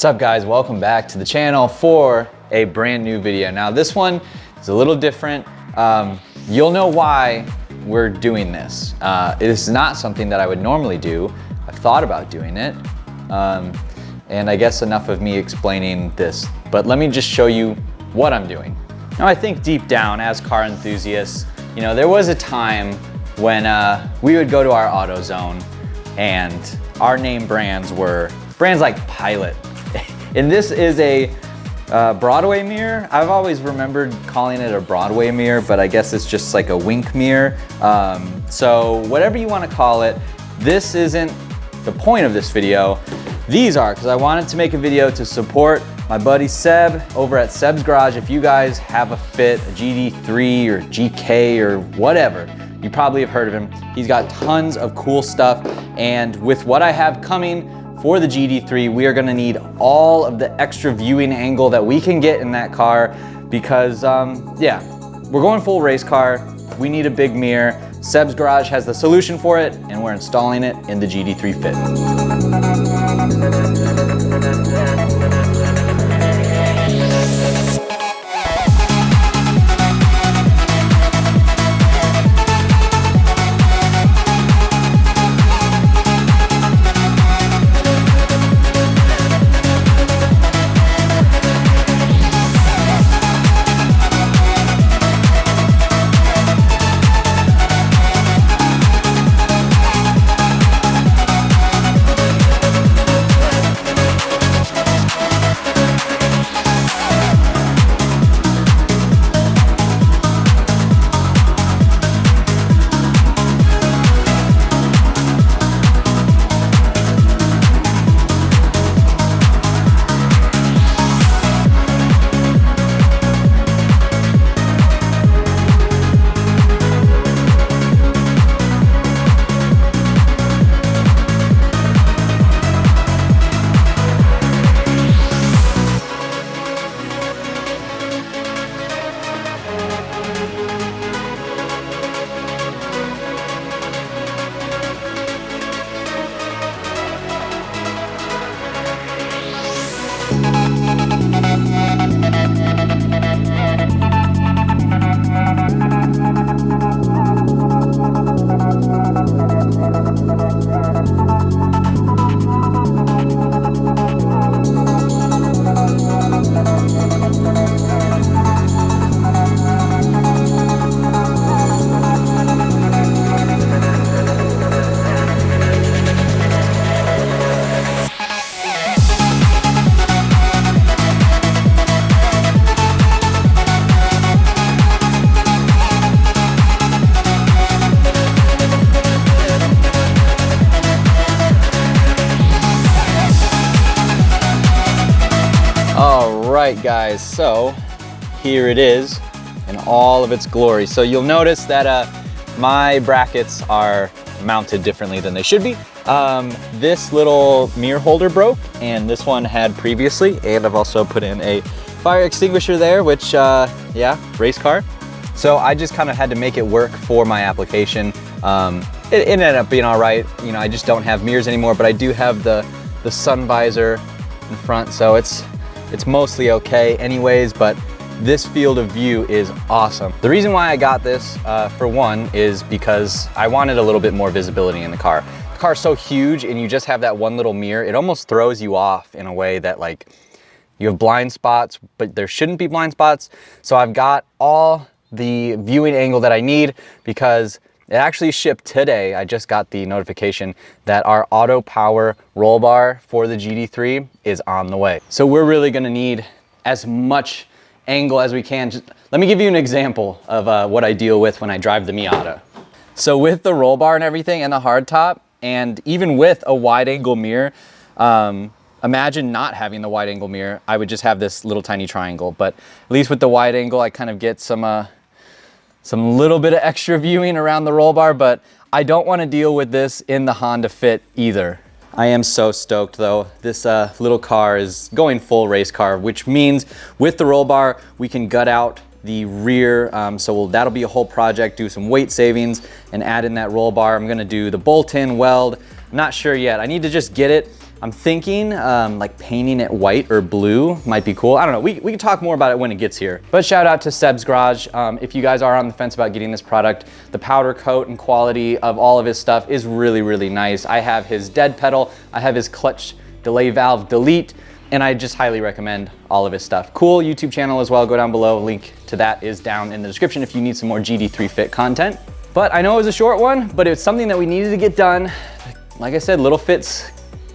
What's up guys, welcome back to the channel for a brand new video. Now this one is a little different. You'll know why we're doing this. It is not something that I would normally do. I've thought about doing it. And I guess enough of me explaining this, but let me just show you what I'm doing. Now I think deep down as car enthusiasts, you know, there was a time when we would go to our AutoZone and our name brands were brands like Pilot. And this is a Broadway mirror. I've always remembered calling it a Broadway mirror, but I guess it's just like a wink mirror. So whatever you want to call it, this isn't the point of this video. These are, because I wanted to make a video to support my buddy Seb over at Seb's Garage. If you guys have a Fit, a GD3 or GK or whatever, you probably have heard of him. He's got tons of cool stuff. And with what I have coming for the GD3, we are gonna need all of the extra viewing angle that we can get in that car because, yeah, we're going full race car. We need a big mirror. Seb's Garage has the solution for it, and we're installing it in the GD3 Fit. Alright guys, so here it is in all of its glory. So you'll notice that my brackets are mounted differently than they should be. This little mirror holder broke, and this one had previously, and I've also put in a fire extinguisher there, which, yeah, race car. So I just kind of had to make it work for my application. It ended up being all right. You know, I just don't have mirrors anymore, but I do have the sun visor in front, so it's mostly okay anyways, but this field of view is awesome. The reason why I got this, for one, is because I wanted a little bit more visibility in the car. The car's so huge and you just have that one little mirror, it almost throws you off in a way that like you have blind spots, but there shouldn't be blind spots. So I've got all the viewing angle that I need because it actually shipped today. I just got the notification that our auto power roll bar for the GD3 is on the way. So we're really gonna need as much angle as we can. Just let me give you an example of what I deal with when I drive the Miata. So with the roll bar and everything and the hardtop, and even with a wide angle mirror, imagine not having the wide angle mirror. I would just have this little tiny triangle, but at least with the wide angle, I kind of get some little bit of extra viewing around the roll bar, but I don't want to deal with this in the Honda Fit either. I am so stoked though. This little car is going full race car, which means with the roll bar, we can gut out the rear. That'll be a whole project, do some weight savings and add in that roll bar. I'm gonna do the bolt-in weld. I'm not sure yet. I need to just get it. I'm thinking like painting it white or blue might be cool. I don't know, we can talk more about it when it gets here. But shout out to Seb's Garage. If you guys are on the fence about getting this product, the powder coat and quality of all of his stuff is really, really nice. I have his dead pedal, I have his clutch delay valve delete, and I just highly recommend all of his stuff. Cool YouTube channel as well, go down below. Link to that is down in the description if you need some more GD3 Fit content. But I know it was a short one, but it's something that we needed to get done. Like I said, little Fit's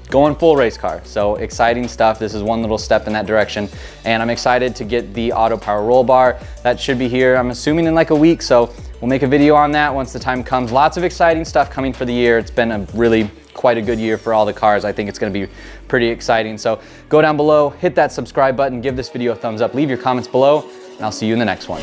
going full race car. So exciting stuff. This is one little step in that direction. And I'm excited to get the auto power roll bar. That should be here, I'm assuming in like a week. So we'll make a video on that once the time comes. Lots of exciting stuff coming for the year. It's been a really quite a good year for all the cars. I think it's gonna be pretty exciting. So go down below, hit that subscribe button, give this video a thumbs up, leave your comments below, and I'll see you in the next one.